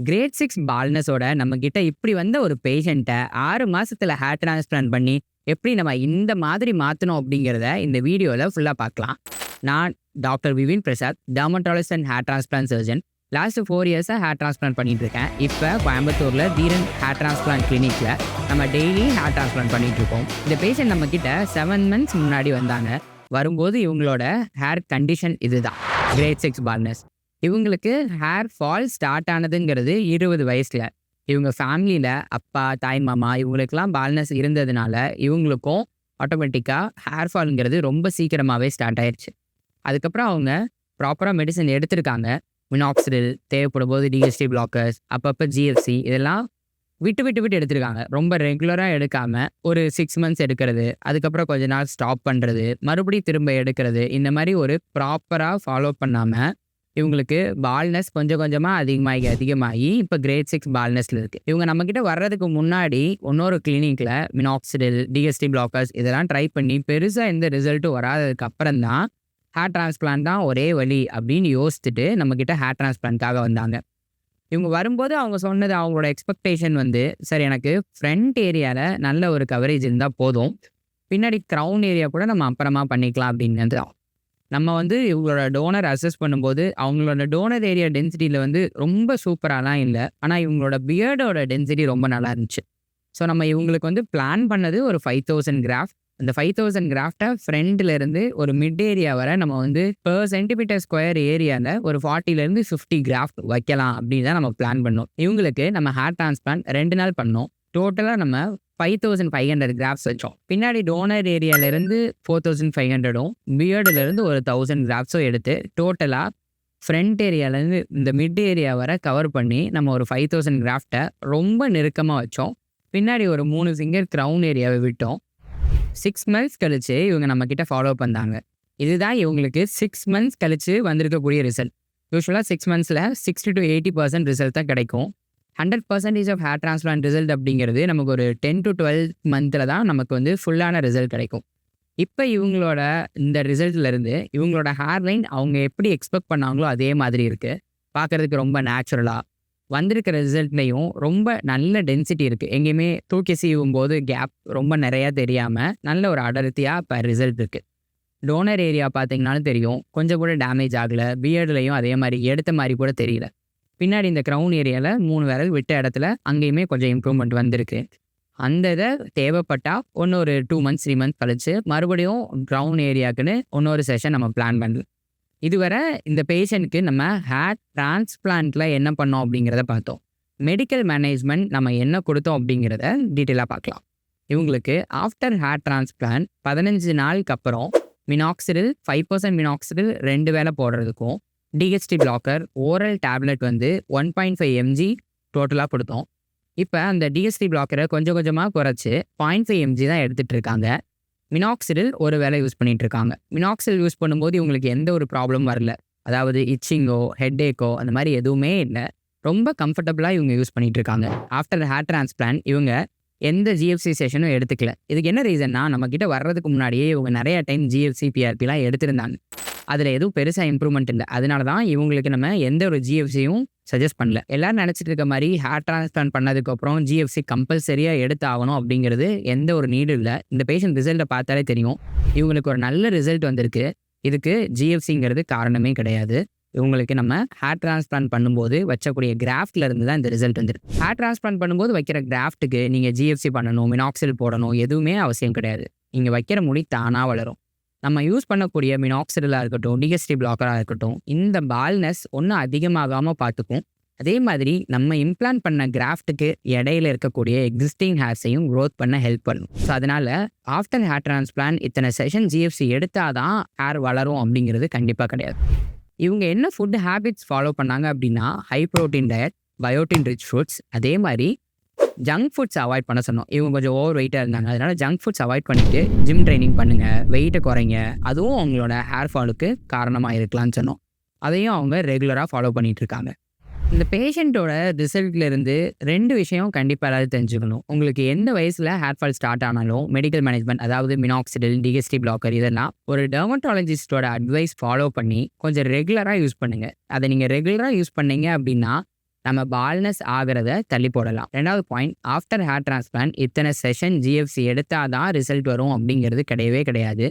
Great 6 பால்னஸோட நம்ம கிட்ட இப்படி வந்த ஒரு பேஷண்ட்டை 6 மாசத்துல ஹேர் டிரான்ஸ்பிளான்ட் பண்ணி எப்படி நம்ம இந்த மாதிரி மாற்றணும் அப்படிங்கிறத இந்த வீடியோவில் ஃபுல்லாக பார்க்கலாம். நான் doctor Vipin Prasad, dermatologist and hair transplant surgeon. Last 4 இயர்ஸாக ஹேர் டிரான்ஸ்பிளான்ட் பண்ணிட்டு இருக்கேன். இப்போ கோயம்புத்தூரில் தீரன் ஹேர் டிரான்ஸ்பிளான்ட் கிளினிக்கில் நம்ம டெய்லி ஹேர் டிரான்ஸ்பிளான்ட் பண்ணிட்டு இருக்கோம். இந்த பேஷண்ட் நம்ம கிட்ட 7 months முன்னாடி வந்தாங்க. வரும்போது இவங்களோட ஹேர் கண்டிஷன் இதுதான், கிரேட் 6 பால்னஸ். இவங்களுக்கு ஹேர் ஃபால் ஸ்டார்ட் ஆனதுங்கிறது 20 வயசுல. இவங்க ஃபேமிலியில் அப்பா, தாய், மாமா இவங்களுக்கெல்லாம் பால்னஸ் இருந்ததுனால இவங்களுக்கும் ஆட்டோமேட்டிக்காக ஹேர் ஃபால்ங்கிறது ரொம்ப சீக்கிரமாகவே ஸ்டார்ட் ஆயிடுச்சு. அதுக்கப்புறம் அவங்க ப்ராப்பராக மெடிசன் எடுத்திருக்காங்க. மினாக்சிடில், தேவைப்படும் போது டிஎஸ்டி பிளாக்கர்ஸ், அப்பப்போ ஜிஎஃப்சி, இதெல்லாம் விட்டு எடுத்திருக்காங்க. ரொம்ப ரெகுலராக எடுக்காமல் ஒரு 6 months எடுக்கிறது, அதுக்கப்புறம் கொஞ்ச நாள் ஸ்டாப் பண்ணுறது, மறுபடியும் திரும்ப எடுக்கிறது, இந்த மாதிரி ஒரு ப்ராப்பராக ஃபாலோ பண்ணாமல் இவங்களுக்கு பால்னஸ் கொஞ்சம் கொஞ்சமாக அதிகமாகி இப்போ கிரேட் 6 பால்னஸில் இருக்குது. இவங்க நம்மக்கிட்ட வர்றதுக்கு முன்னாடி இன்னொரு கிளினிக்கில் மினாக்சிடில், டிஎஸ்டி பிளாக்கர்ஸ் இதெல்லாம் ட்ரை பண்ணி பெருசாக எந்த ரிசல்ட்டும் வராததுக்கு அப்புறம் தான் ஹேர் டிரான்ஸ்பிளான்ட் தான் ஒரே வழி அப்படின்னு யோசிச்சுட்டு நம்மக்கிட்ட ஹேர் டிரான்ஸ்பிளான்ட்காக வந்தாங்க. இவங்க வரும்போது அவங்க சொன்னது, அவங்களோட எக்ஸ்பெக்டேஷன் வந்து, சார் எனக்கு ஃப்ரண்ட் ஏரியாவில் நல்ல ஒரு கவரேஜ் இருந்தால் போதும், பின்னாடி க்ரௌன் ஏரியா கூட நம்ம அப்புறமா பண்ணிக்கலாம் அப்படிங்கிறது. நம்ம வந்து இவங்களோட டோனர் அசஸ் பண்ணும்போது அவங்களோட டோனர் ஏரியா டென்சிட்டியில் வந்து ரொம்ப சூப்பராலாம் இல்லை, ஆனால் இவங்களோட பியர்டோட டென்சிட்டி ரொம்ப நல்லா இருந்துச்சு. ஸோ நம்ம இவங்களுக்கு வந்து பிளான் பண்ணது ஒரு 5000 கிராஃப்ட். அந்த 5000 கிராஃப்டை ஃப்ரண்ட்லேருந்து ஒரு மிட் ஏரியா வரை நம்ம வந்து per centimeter ஸ்கொயர் ஏரியாவில் ஒரு 40 to 50 கிராஃப்ட் வைக்கலாம் அப்படின்னு தான் நம்ம பிளான் பண்ணோம். இவங்களுக்கு நம்ம ஹேர் டிரான்ஸ்பிளான்ட் 2 நாள் பண்ணோம். டோட்டலாக நம்ம 5500 கிராஃப்ட்ஸ் வச்சோம். பின்னாடி டோனர் ஏரியாவிலேருந்து 4500ம், பியர்டுலேருந்து ஒரு 1000 கிராஃப்ட்ஸும் எடுத்து டோட்டலாக ஃப்ரண்ட் ஏரியாவிலேருந்து இந்த மிட் ஏரியா வரை கவர் பண்ணி நம்ம ஒரு 5000 கிராஃப்டை ரொம்ப நெருக்கமாக வச்சோம். பின்னாடி ஒரு 3 ஃபிங்கர் க்ரௌன் ஏரியாவை விட்டோம். 6 months கழிச்சு இவங்க நம்மக்கிட்ட ஃபாலோ பண்ணாங்க. இதுதான் இவங்களுக்கு 6 months கழிச்சு வந்திருக்கக்கூடிய ரிசல்ட். யூஸ்வலாக 6 monthsல 60 to 80% ரிசல்ட் தான் கிடைக்கும். 100% ஆஃப் ஹேர் டிரான்ஸ்பிளான்ட் ரிசல்ட் அப்படிங்கிறது நமக்கு ஒரு 10 to 12 monthsல தான் நமக்கு வந்து ஃபுல்லான ரிசல்ட் கிடைக்கும். இப்போ இவங்களோட இந்த ரிசல்ட்லேருந்து இவங்களோட ஹேர் லைன் அவங்க எப்படி எக்ஸ்பெக்ட் பண்ணாங்களோ அதே மாதிரி இருக்குது. பார்க்குறதுக்கு ரொம்ப நேச்சுரலாக வந்திருக்கிற ரிசல்ட்லேயும் ரொம்ப நல்ல டென்சிட்டி இருக்குது. எங்கேயுமே தூக்கி சீவும் போது கேப் ரொம்ப நிறையா தெரியாமல் நல்ல ஒரு அடர்த்தியாக இப்போ ரிசல்ட் இருக்குது. டோனர் ஏரியா பார்த்தீங்கன்னாலும் தெரியும், கொஞ்சம் கூட டேமேஜ் ஆகலை. பியர்டுலையும் அதே மாதிரி எடுத்த மாதிரி கூட தெரியல. பின்னாடி இந்த க்ரௌன் ஏரியாவில் 3 விரல் விட்ட இடத்துல அங்கேயுமே கொஞ்சம் இம்ப்ரூவ்மெண்ட் வந்திருக்கு. அந்த இதை தேவைப்பட்டால் ஒரு 2 months 3 months கழிச்சு மறுபடியும் க்ரௌன் ஏரியாவுக்குன்னு இன்னொரு செஷன் நம்ம பிளான் பண்ணலாம். இதுவரை இந்த பேஷண்ட்க்கு நம்ம ஹேர் டிரான்ஸ்பிளான்ட்டில் என்ன பண்ணோம் அப்படிங்கிறத பார்த்தோம். மெடிக்கல் மேனேஜ்மெண்ட் நம்ம என்ன கொடுத்தோம் அப்படிங்கிறத டீட்டெயிலாக பார்க்கலாம். இவங்களுக்கு ஆஃப்டர் ஹேர் டிரான்ஸ்பிளான்ட் 15 நாளுக்கு அப்புறம் மினாக்சிடில் 5% மினாக்சிடில் 2 வேளை போடுறதுக்கும், டிஹெச்டி பிளாக்கர் ஓரல் டேப்லெட் வந்து 1.5 mg டோட்டலாக கொடுத்தோம். இப்போ அந்த டிஹெச்டி பிளாக்கரை கொஞ்சம் கொஞ்சமாக குறைச்சி 0.5 mg தான் எடுத்துகிட்டு இருக்காங்க. மினாக்சிடில் ஒரு வேளை யூஸ் பண்ணிட்டு இருக்காங்க. மினாக்சிடில் யூஸ் பண்ணும்போது இவங்களுக்கு எந்த ஒரு ப்ராப்ளம் வரல. அதாவது இச்சிங்கோ, ஹெட்டேக்கோ அந்த மாதிரி எதுவுமே இல்லை. ரொம்ப கம்ஃபர்டபுளாக இவங்க யூஸ் பண்ணிட்டு இருக்காங்க. ஆஃப்டர் ஹேர் டிரான்ஸ்பிளான்ட் இவங்க எந்த ஜிஎஃப்சி செஷனும் எடுத்துக்கல. இதுக்கு என்ன ரீசன்னா, நம்மக்கிட்ட வர்றதுக்கு முன்னாடியே இவங்க நிறைய டைம் ஜிஎஃப்சி, பிஆர்பிலாம் எடுத்திருந்தாங்க. அதில் எதுவும் பெருசாக இம்ப்ரூவ்மெண்ட் இல்லை. அதனால தான் இவங்களுக்கு நம்ம எந்த ஒரு ஜிஎஃப்சியும் சஜஸ்ட் பண்ணல. எல்லாரும் நினச்சிட்டு இருக்க மாதிரி ஹேர் டிரான்ஸ்பிளான்ட் பண்ணதுக்கப்புறம் ஜிஎஃப்சி கம்பல்சரியாக எடுத்து ஆகணும் அப்படிங்கிறது எந்த ஒரு நீடும் இல்லை. இந்த பேஷண்ட் ரிசல்ட்டை பார்த்தாலே தெரியும், இவங்களுக்கு ஒரு நல்ல ரிசல்ட் வந்திருக்கு. இதுக்கு ஜிஎஃப்சிங்கிறது காரணமே கிடையாது. இவங்களுக்கு நம்ம ஹேர் டிரான்ஸ்பிளான்ட் பண்ணும்போது வச்சக்கூடிய கிராஃப்ட்ல இருந்து தான் இந்த ரிசல்ட் வந்துருக்கு. ஹேர் டிரான்ஸ்பிளான்ட் பண்ணும்போது வைக்கிற கிராஃப்ட்டுக்கு நீங்கள் ஜிஎஃப்சி பண்ணணும், மினாக்சில் போடணும் எதுவுமே அவசியம் கிடையாது. நீங்கள் வைக்கிற முடி தானாக வளரும். நம்ம யூஸ் பண்ணக்கூடிய மினாக்சிடிலாக இருக்கட்டும், டிஎஸ்டி பிளாக்கராக இருக்கட்டும், இந்த பால்னஸ் ஒன்றும் அதிகமாகாமல் பார்த்துக்கும். அதே மாதிரி நம்ம இம்ப்ளான்ட் பண்ண கிராஃப்ட்டுக்கு இடையில இருக்கக்கூடிய எக்ஸிஸ்டிங் ஹேர்ஸையும் க்ரோத் பண்ண ஹெல்ப் பண்ணும். ஸோ அதனால் ஆஃப்டர் ஹேர் டிரான்ஸ்பிளான்ட் இத்தனை செஷன் ஜிஎஃப்சி எடுத்தால் தான் ஹேர் வளரும் அப்படிங்கிறது கண்டிப்பாக கிடையாது. இவங்க என்ன ஃபுட் ஹேபிட்ஸ் ஃபாலோ பண்ணாங்க அப்படின்னா, high protein diet, biotin rich foods, அதே மாதிரி ஜங்க் ஃபுட்ஸ் அவாய்ட் பண்ண சொன்னோம். இவங்க கொஞ்சம் ஓவர் வெயிட்டாக இருந்தாங்க. அதனால ஜங்க் ஃபுட்ஸ் அவாய்ட் பண்ணிவிட்டு ஜிம் ட்ரைனிங் பண்ணுங்கள், வெயிட்டை குறைங்க. அதுவும் அவங்களோட ஹேர் ஃபாலுக்கு காரணமாக இருக்கலாம்னு சொன்னோம். அதையும் அவங்க ரெகுலராக ஃபாலோ பண்ணிகிட்டு இருக்காங்க. இந்த பேஷண்ட்டோட ரிசல்ட்லேருந்து 2 விஷயம் கண்டிப்பாக எல்லாரும் தெரிஞ்சுக்கணும். உங்களுக்கு எந்த வயசில் ஹேர் ஃபால் ஸ்டார்ட் ஆனாலும் மெடிக்கல் மேனேஜ்மெண்ட், அதாவது மினாக்சிடில், டிஎஸ்டி பிளாக்கர் இதெல்லாம் ஒரு டெர்மட்டாலஜிஸ்டோட அட்வைஸ் ஃபாலோ பண்ணி கொஞ்சம் ரெகுலராக யூஸ் பண்ணுங்கள். அதை நீங்கள் ரெகுலராக யூஸ் பண்ணீங்க அப்படின்னா நம்ம பால்னஸ் ஆகிறத தள்ளி போடலாம். 2வது பாயிண்ட், ஆஃப்டர் ஹேர் டிரான்ஸ்பிளான்ட் இத்தனை செஷன் ஜிஎஃப்சி எடுத்தாதான் ரிசல்ட் வரும் அப்படிங்கிறது கிடையவே கிடையாது.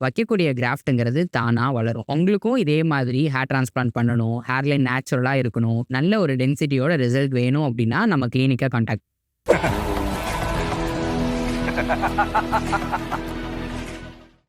வைக்கக்கூடிய கிராஃப்ட்டுங்கிறது தானா வளரும். உங்களுக்கும் இதே மாதிரி ஹேர் டிரான்ஸ்பிளான்ட் பண்ணணும், ஹேர்லைன் நேச்சுரலா இருக்கணும், நல்ல ஒரு டென்சிட்டியோட ரிசல்ட் வேணும் அப்படின்னா நம்ம கிளினிக்கை கான்டாக்ட்